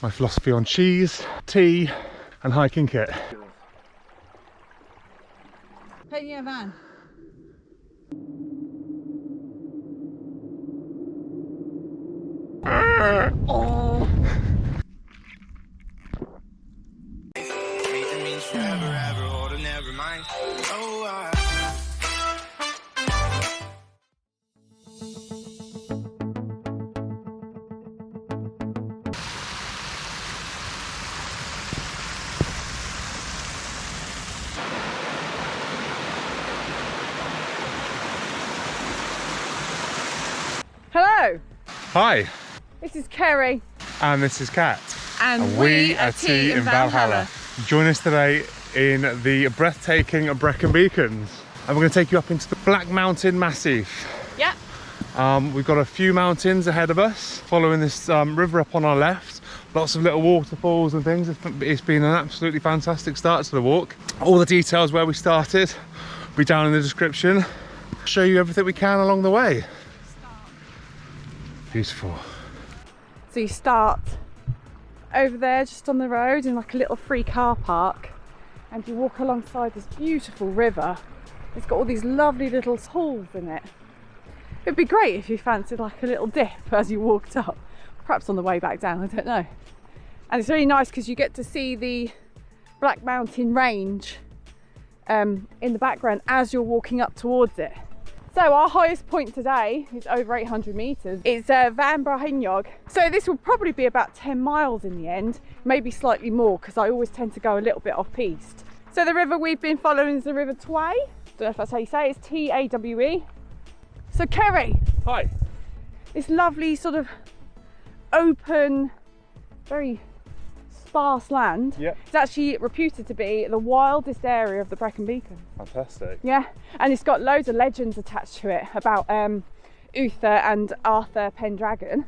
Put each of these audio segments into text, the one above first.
My philosophy on cheese, tea and hiking kit. Hey, yeah, van. Oh. Hello. Hi. This is Kerry. And this is Kat. And we are Tea in Valhalla. Join us today in the breathtaking Brecon Beacons. And we're going to take you up into the Black Mountain Massif. Yeah. We've got a few mountains ahead of us, following this river up on our left. Lots of little waterfalls and things. It's been an absolutely fantastic start to the walk. All the details where we started will be down in the description. Show you everything we can along the way. Beautiful. So you start over there just on the road in like a little free car park, and you walk alongside this beautiful river. It's got all these lovely little pools in it. It'd be great if you fancied like a little dip as you walked up, perhaps on the way back down, I don't know. And it's really nice because you get to see the Black Mountain range in the background as you're walking up towards it. So our highest point today is over 800 meters. It's Brycheiniog. So this will probably be about 10 miles in the end, maybe slightly more, because I always tend to go a little bit off piste. So the river we've been following is the River Tawe. Don't know if that's how you say it. It's Tawe. So Kerry. Hi. This lovely sort of open, very sparse land. Yep. It's actually reputed to be the wildest area of the Brecon Beacons. Fantastic. Yeah, and it's got loads of legends attached to it about Uther and Arthur Pendragon.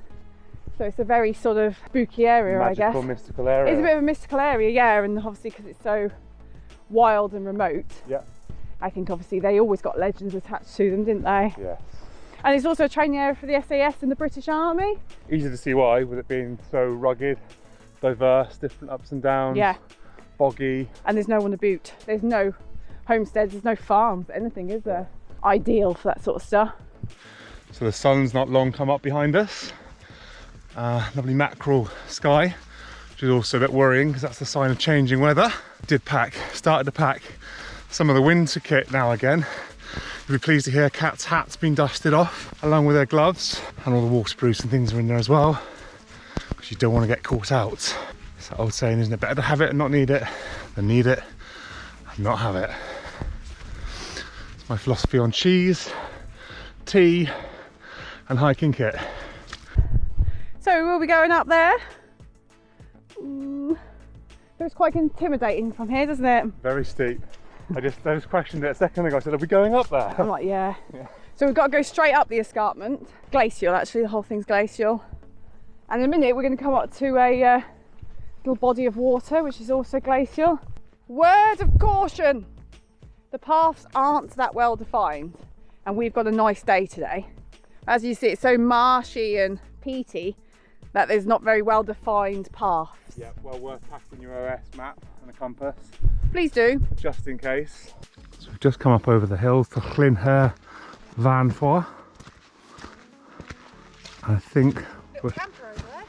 So it's a very sort of spooky area, I guess. Mystical area. It's a bit of a mystical area, yeah, and obviously because it's so wild and remote. Yeah. I think obviously they always got legends attached to them, didn't they? Yes. And it's also a training area for the SAS and the British Army. Easy to see why, with it being so rugged, diverse, different ups and downs. Yeah. Boggy. And there's no one to boot. There's no homesteads, there's no farms, anything, is there? Ideal for that sort of stuff. So the sun's not long come up behind us. Lovely mackerel sky, which is also a bit worrying because that's the sign of changing weather. Started to pack some of the winter kit now again. You'll be pleased to hear Kat's hat's been dusted off, along with her gloves, and all the waterproofs and things are in there as well, because you don't want to get caught out. It's that old saying, isn't it? Better to have it and not need it than need it and not have it. It's my philosophy on cheese, tea and hiking kit. So we'll be going up there. It's quite intimidating from here, doesn't it? Very steep. I just questioned it a second ago. I said, are we going up there? I'm like, yeah. So we've got to go straight up the escarpment. Glacial, actually, the whole thing's glacial. And in a minute we're going to come up to a little body of water, which is also glacial. Word of caution! The paths aren't that well defined, and we've got a nice day today. As you see, it's so marshy and peaty that there's not very well defined paths. Yeah, well worth packing your OS map and a compass. Please do. Just in case. So we've just come up over the hills to LLyn y Fan Fawr. I think Little camper over there.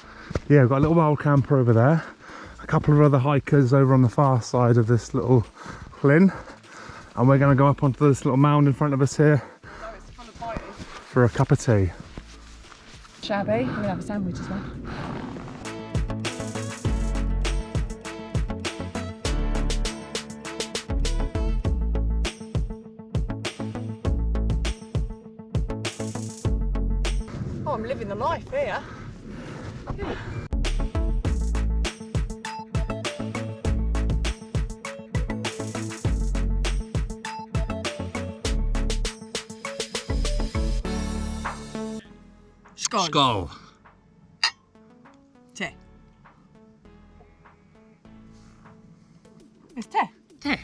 yeah, we've got a little wild camper over there. A couple of other hikers over on the far side of this little LLyn. And we're going to go up onto this little mound in front of us here for a cup of tea. Shabby. We'll have a sandwich as well. Oh, I'm living the life here. Yeah. Skål. Tea. It's tea. Tea.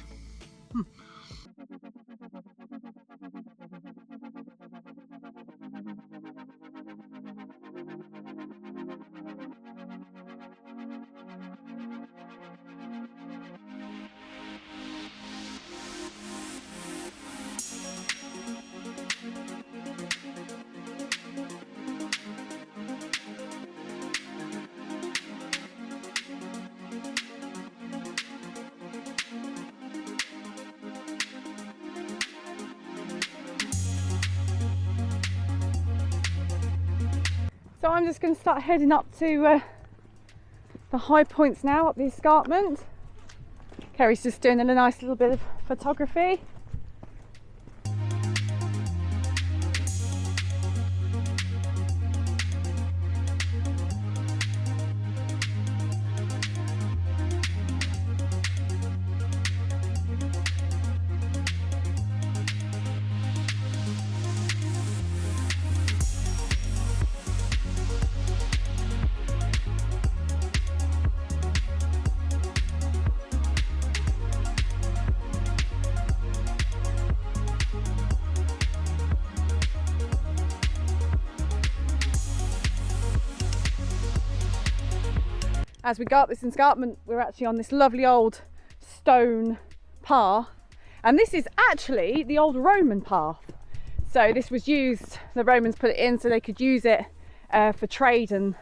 So I'm just going to start heading up to the high points now, up the escarpment. Kerry's just doing a nice little bit of photography. As we go up this escarpment, we're actually on this lovely old stone path, and this is actually the old Roman path. So this was used, the Romans put it in so they could use it for trade and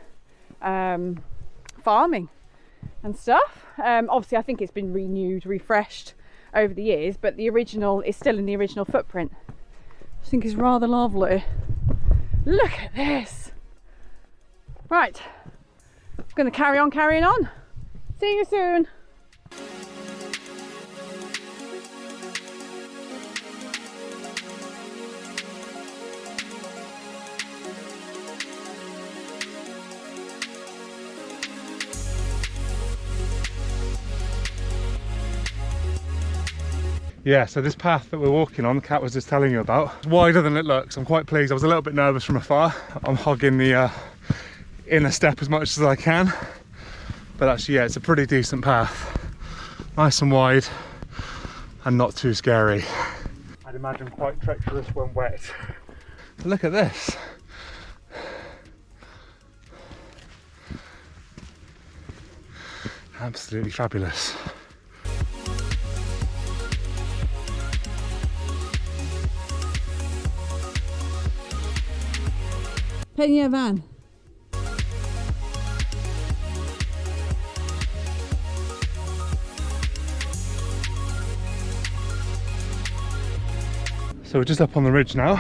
farming and stuff. Obviously I think it's been renewed, refreshed over the years, but the original is still in the original footprint. I think it's rather lovely. Look at this. Right. I'm going to carry on carrying on. See you soon. Yeah, so this path that we're walking on, Kat was just telling you about, it's wider than it looks. I'm quite pleased. I was a little bit nervous from afar. I'm hogging the inner step as much as I can, but actually, yeah, it's a pretty decent path. Nice and wide and not too scary. I'd imagine quite treacherous when wet. But look at this. Absolutely fabulous. Brycheiniog van. So we're just up on the ridge now.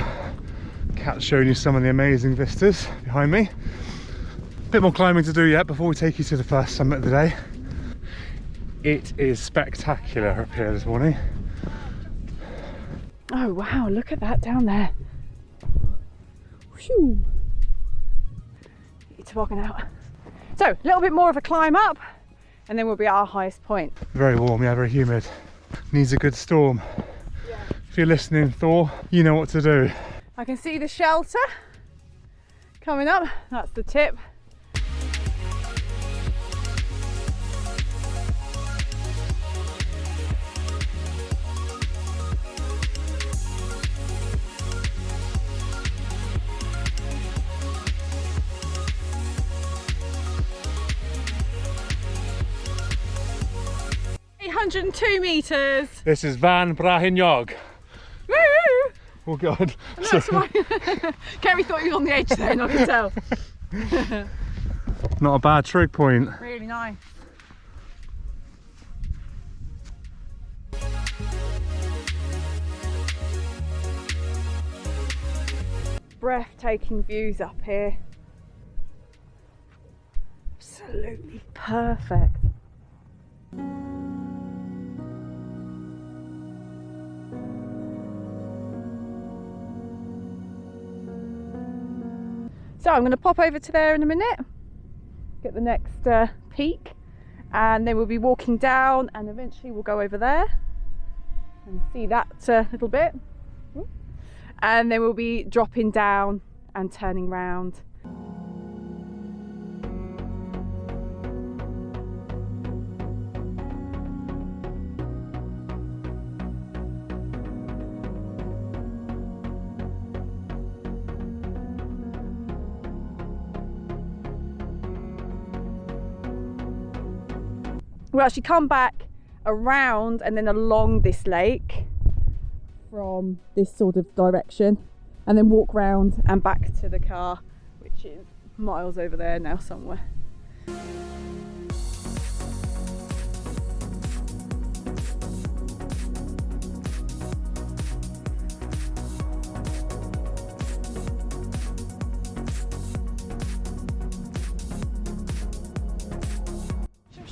Kat's showing you some of the amazing vistas behind me. A bit more climbing to do yet before we take you to the first summit of the day. It is spectacular up here this morning. Oh wow, look at that down there. Whew. Get your toboggan out. So, a little bit more of a climb up and then we'll be at our highest point. Very warm, yeah, very humid. Needs a good storm. Yeah. If you're listening, Thor, you know what to do. I can see the shelter coming up. That's the tip. ...802 metres. This is Van Brycheiniog. Woo! Oh God. That's why. Kerry thought he was on the edge then, I can tell. Not a bad trig point. Really nice. Breathtaking views up here. Absolutely perfect. So I'm going to pop over to there in a minute, get the next peak, and then we'll be walking down and eventually we'll go over there and see that little bit, and then we'll be dropping down and turning round. We'll actually come back around and then along this lake from this sort of direction and then walk round and back to the car, which is miles over there now somewhere.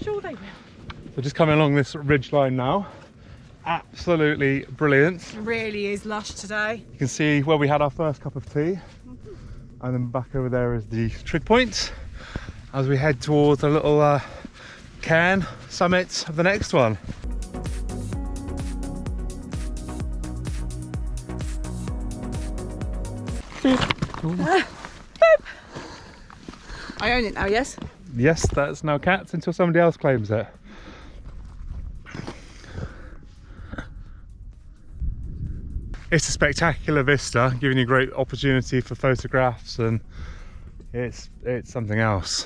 sure they will. So just coming along this ridge line now. Absolutely brilliant. It really is lush today. You can see where we had our first cup of tea. And then back over there is the trig point as we head towards a little cairn summit of the next one. I own it now, yes? Yes, that's now Cat's until somebody else claims it. It's a spectacular vista, giving you great opportunity for photographs, and it's something else.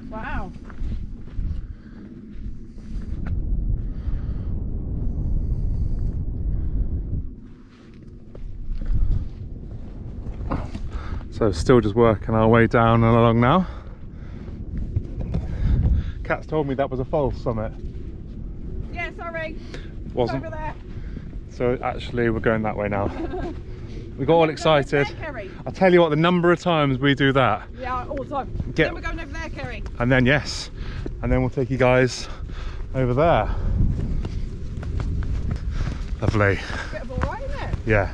Wow. So still just working our way down and along now. Cat's told me that was a false summit. Yeah, sorry. Wasn't. Over there. So actually we're going that way now. We got all excited. There, Kerry. I'll tell you what, the number of times we do that. Yeah, all the time. Then we're going over there, Kerry. And then yes. And then we'll take you guys over there. Lovely. Bit of alright, isn't it? Yeah.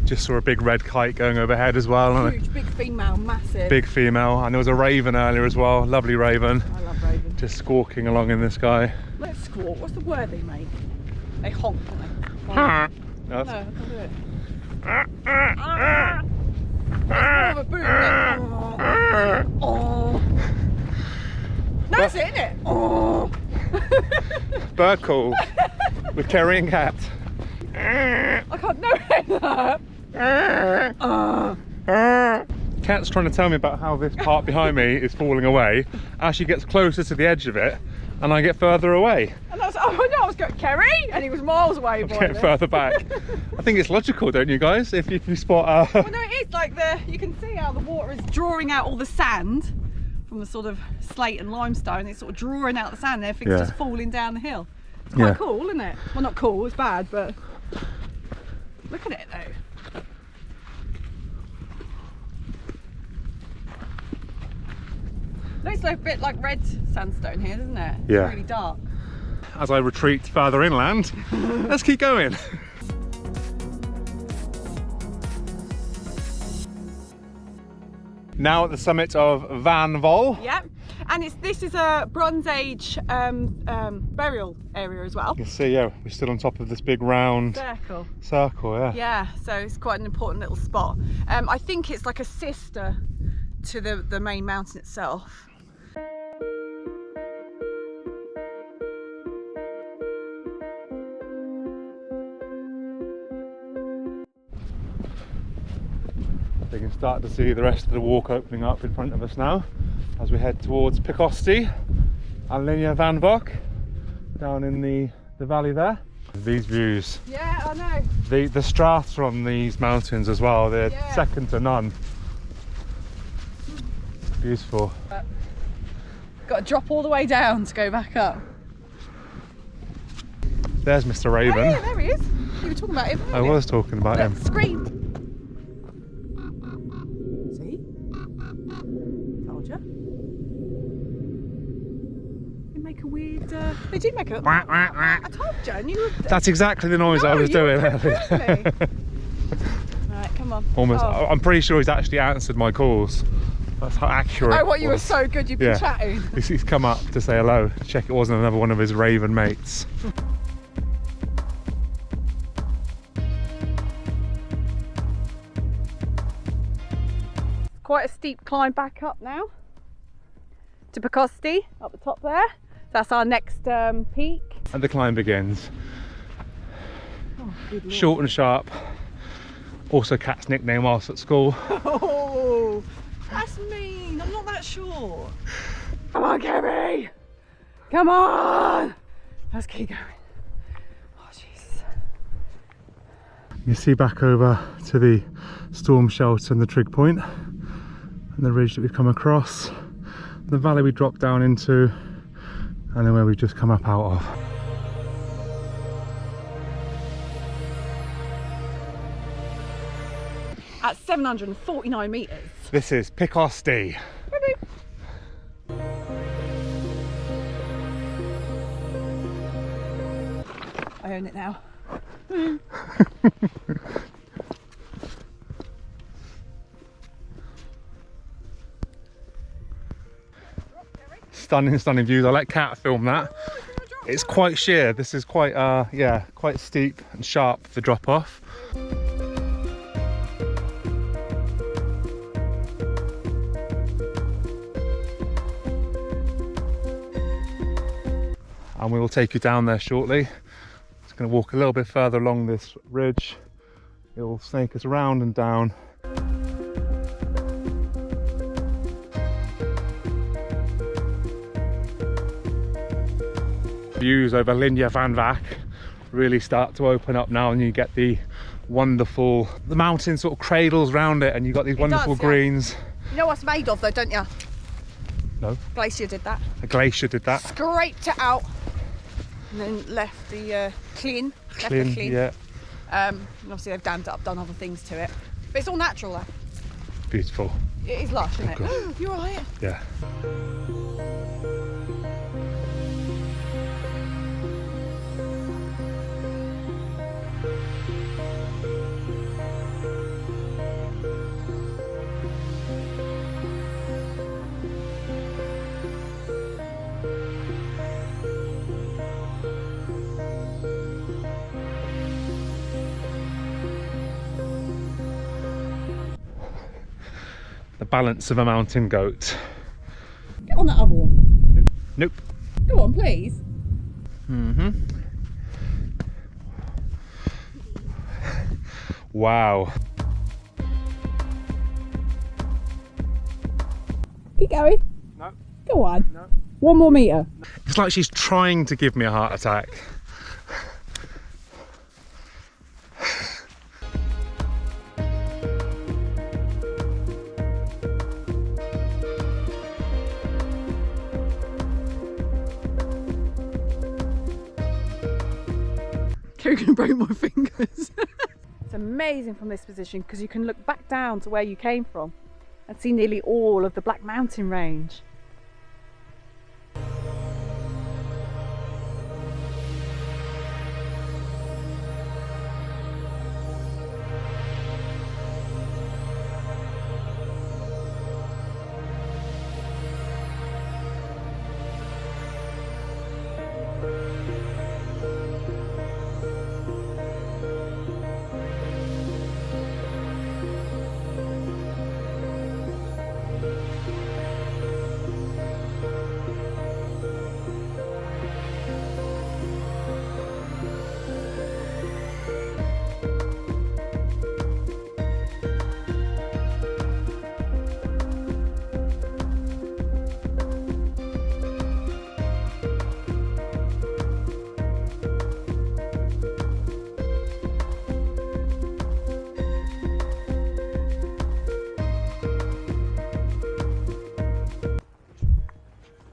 Just saw a big red kite going overhead as well. Huge, big female, massive. Big female, and there was a raven earlier as well. Lovely raven. I love ravens. Just squawking along in the sky. Let's squawk. What's the word they make? They honk, don't they? That's- No, I can't do it. That's more of a boom. Oh. No, that's it, isn't it? Oh. Bird call with Kerry and Cat. I can't know that. Cat's trying to tell me about how this part behind me is falling away as she gets closer to the edge of it, and I get further away. And I was, oh no, I was going, Kerry, and he was miles away. Get further back. I think it's logical, don't you guys? If you spot Well, no, it is like you can see how the water is drawing out all the sand from the sort of slate and limestone. It's sort of drawing out the sand. Everything's just falling down the hill. It's quite cool, isn't it? Well, not cool, it's bad, but look at it though. Looks like a bit like red sandstone here, doesn't it? Yeah. It's really dark. as I retreat further inland. Let's keep going. Now at the summit of Fan Fawr. Yep, and this is a Bronze Age burial area as well. You can see, yeah, we're still on top of this big round circle, yeah. Yeah, so it's quite an important little spot. I think it's like a sister to the main mountain itself. We can start to see the rest of the walk opening up in front of us now as we head towards LLyn y Fan Fawr down in the valley there. These views. Yeah, I know. The strata on these mountains as well, they're second to none. Beautiful. Got to drop all the way down to go back up. There's Mr. Raven. Oh, yeah, there he is. You were talking about him. I was talking about him. Scream. See? Told you. They make a weird. They do make a. I told you. I knew. That's exactly the noise I was doing earlier. Right, come on. Almost. Oh. I'm pretty sure he's actually answered my calls. That's how accurate. Oh, what, you were was. so good, you've been chatting. He's come up to say hello, check it wasn't another one of his raven mates. Quite a steep climb back up now to Brycheiniog up the top there. That's our next peak. And the climb begins. Oh, good Lord. Short and sharp. Also Cat's nickname whilst at school. Oh, that's mean. I'm not that short. Come on, Kerry. Come on. Let's keep going. Oh, Jesus. You see back over to the storm shelter and the trig point and the ridge that we've come across, the valley we dropped down into, and then where we've just come up out of. at 749 metres. This is Picosty. I own it now. Stunning, stunning views. I let Kat film that. It's quite sheer. This is quite, yeah, quite steep and sharp, the drop off. And we will take you down there shortly. Just going to walk a little bit further along this ridge. It will snake us around and down. Views over LLyn y Fan Fawr really start to open up now, and you get the wonderful, the mountain sort of cradles round it, and you've got these wonderful greens. You know what it's made of though, don't you? No. Glacier did that. A glacier did that. Scraped it out and then left the clean. Yeah. And obviously they've dammed it up, done other things to it. But it's all natural though. Beautiful. It is lush, isn't it? Good. You're right. Yeah. The balance of a mountain goat. Get on that other one. Nope. Go on, please. Wow. Keep going. No. Go on. No. 1 more metre. It's like she's trying to give me a heart attack. You're gonna break my fingers. It's amazing from this position because you can look back down to where you came from and see nearly all of the Black Mountain range.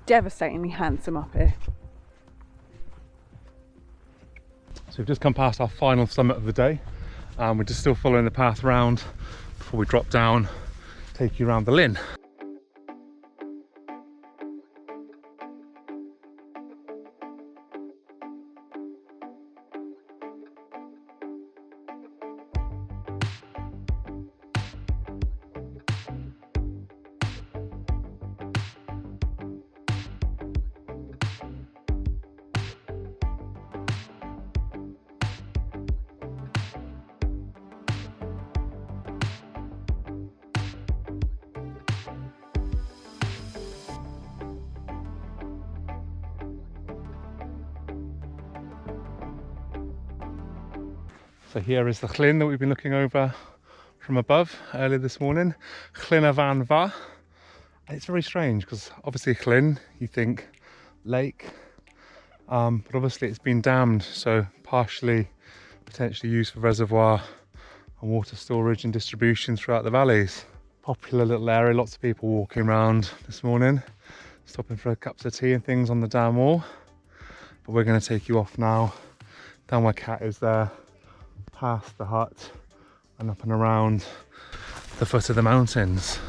Devastatingly handsome up here. So we've just come past our final summit of the day. We're just still following the path round before we drop down, take you around the LLyn. So here is the LLyn that we've been looking over from above earlier this morning, LLyn y Fan Fawr. It's very strange because obviously LLyn, you think lake, but obviously it's been dammed, so partially potentially used for reservoir and water storage and distribution throughout the valleys. Popular little area, lots of people walking around this morning, stopping for cups of tea and things on the dam wall. But we're going to take you off now, down where Cat is there, past the hut and up and around the foot of the mountains.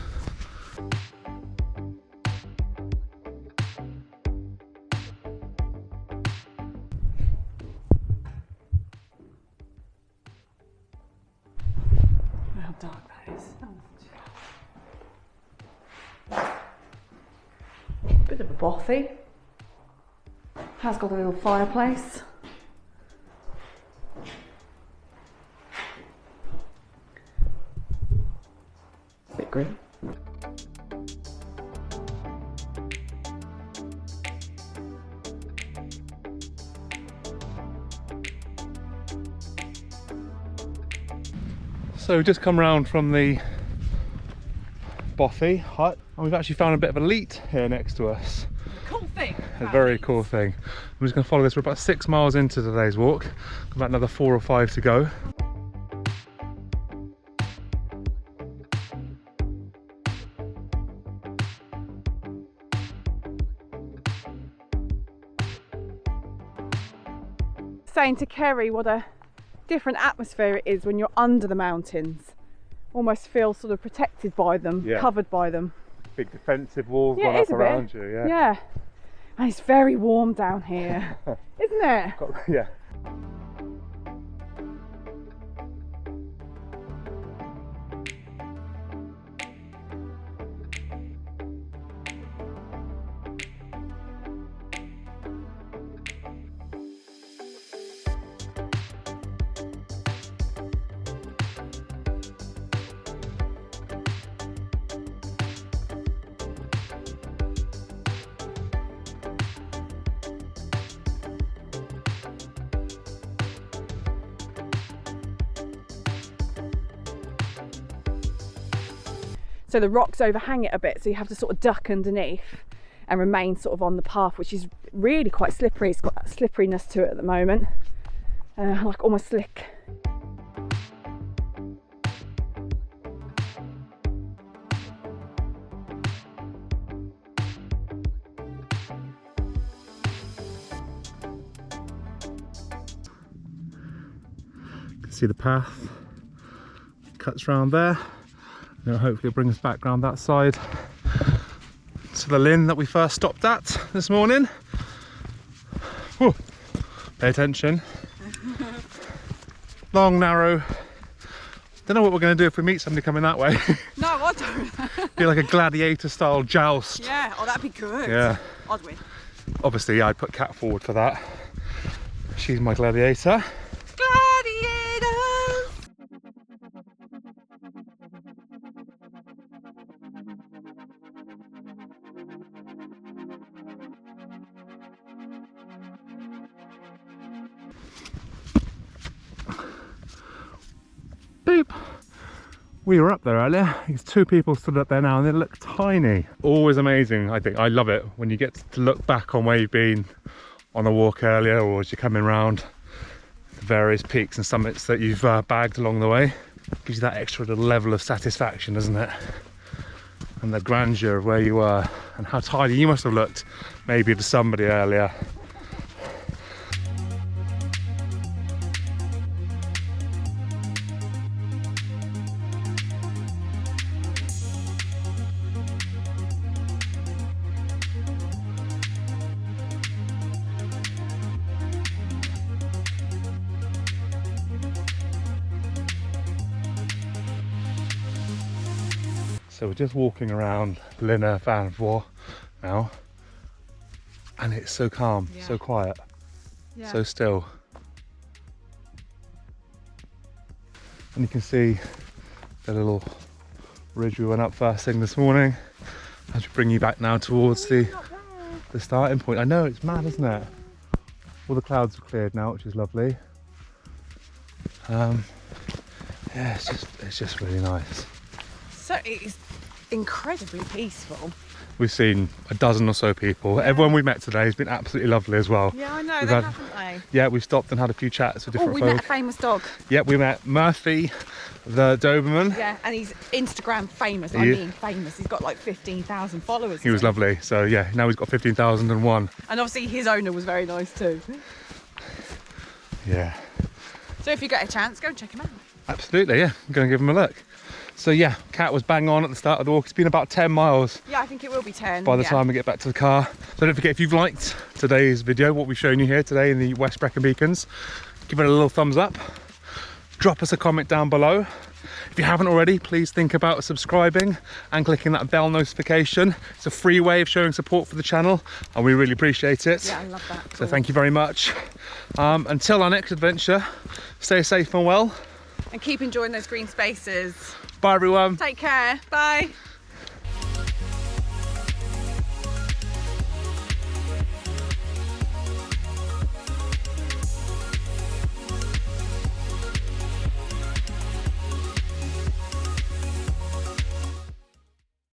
How dark that is. Bit of a bothy. Has got a little fireplace. Bit grim. So we've just come round from the bothy hut and we've actually found a bit of a leat here next to us. Cool thing. A very cool thing. I'm just going to follow this. We're about 6 miles into today's walk. About another 4 or 5 to go. Saying to Kerry what a different atmosphere it is when you're under the mountains. Almost feel sort of protected by them, Yeah. covered by them. Big defensive walls Yeah, gone it is up a bit. around you. Yeah. Yeah. And it's very warm down here, isn't it? Yeah. So the rocks overhang it a bit, so you have to sort of duck underneath and remain sort of on the path, which is really quite slippery. It's got that slipperiness to it at the moment, like almost slick. You can see the path cuts round there. And hopefully it'll bring us back round that side to the Lyn that we first stopped at this morning. Whew. Pay attention. Long, narrow. Don't know what we're going to do if we meet somebody coming that way. No, I don't. Be like a gladiator style joust. Yeah, oh, that'd be good. Yeah. I'd win. Obviously, yeah, I'd put Kat forward for that. She's my gladiator. Gladiators! Boop. We were up there earlier. These 2 people stood up there now and they look tiny. Always amazing, I think. I love it when you get to look back on where you've been on a walk earlier or as you're coming round the various peaks and summits that you've bagged along the way. Gives you that extra little level of satisfaction, doesn't it? And the grandeur of where you were and how tidy you must have looked maybe to somebody earlier. So we're just walking around LLyn y Fan Fawr now, and it's so calm, Yeah. so quiet, Yeah. so still. And you can see the little ridge we went up first thing this morning. As we bring you back now towards the starting point. I know, it's mad, isn't it? All the clouds have cleared now, which is lovely. Yeah, it's just really nice. So it is incredibly peaceful. We've seen a dozen or so people. Yeah. Everyone we met today has been absolutely lovely as well. Yeah, I know, We've they had- haven't they? Yeah, we've stopped and had a few chats with Oh, different we folk. met a famous dog. Yeah, we met Murphy, the Doberman. Yeah, and he's Instagram famous. I He- mean famous. He's got like 15,000 followers. He was lovely. So yeah, now he's got 15,001. And obviously his owner was very nice too. Yeah, So if you get a chance, go and check him out. absolutely. Yeah, I'm going to give him a look. So yeah, Kat was bang on at the start of the walk. It's been about 10 miles Yeah, I think it will be 10. by the time we get back to the car. So don't forget, if you've liked today's video, what we've shown you here today in the West Brecon Beacons, give it a little thumbs up. Drop us a comment down below. If you haven't already, please think about subscribing and clicking that bell notification. It's a free way of showing support for the channel, and we really appreciate it. Yeah, I love that. So thank you very much. Until our next adventure, stay safe and well. And keep enjoying those green spaces. Bye everyone. Take care. Bye.